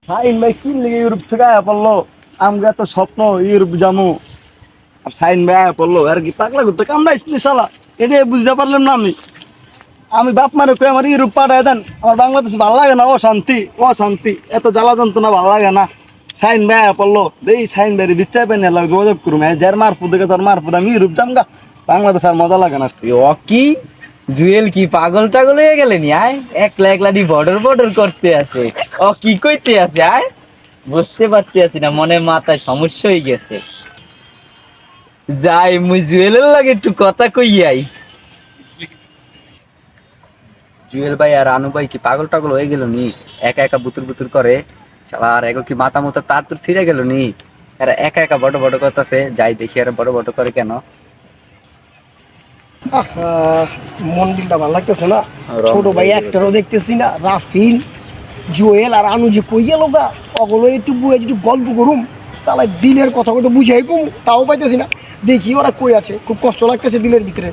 শাহিন ভাই কি লিগে ইউরোপ থেকে আয়া পড়লো? আমগা তো স্বপ্ন ইউরোপ যামু, আর শাহিন ভাই আয়া পড়লো। আর কি পাগলা করতে কামড়াইছিস শালা? এটা বুঝতে পারলাম না আমি। আমি বাপ মারে কই আমার ইউরোপ পাঠায় দেন, আমার বাংলাদেশ ভালো লাগে না, অশান্তি অশান্তি, এত জ্বালা যন্ত্রণা ভালো লাগে না। শাহিন ভাই আয়া পড়লো, দেই শাহিন ভাই বিচার পেন যোগাযোগ করুম, যার মারফুদ দেখে যার মারফুদ আমি ইউরোপ যামগা। বাংলাদেশ আর মজা লাগে না। কি জুয়েল কি পাগল টাগল হয়ে গেলেনি আয়? একলা একলা ডি বর্ডার বর্ডার করতে আছে। কি কইতে আছে আয়? বুঝতে পারতে আছি না, মনে মাথায় সমস্যা হয়ে গেছে। যাই মুই জুয়েলের লাগে একটু কথা কইয়াই। জুয়েল ভাই আর আনু ভাই কি পাগল টাগল হয়ে গেল নি? একা একা বুতুর বুতুর করে। আর এগো কি মাথা মুথা তার তোর ছিঁড়ে গেল নি? এরা একা একা বড় বড় করতেছে, যাই দেখি আর বড় বড় করে কেন। আহা, মন্দিরটা ভালো লাগতেছে না। রং ছোট ভাই হয়ে গেল। একটারও দেখতেছি না। রাফিন, জুয়েল আর আনু যে কই গেল গা, ওগুলো একটু বুয়ে যদি গল্প করুম, সালাই দিনের কথা কত বুঝাই কম, তাও পাইতেছি না। দেখি ওরা কই আছে, খুব কষ্ট লাগতেছে দিনের ভিতরে।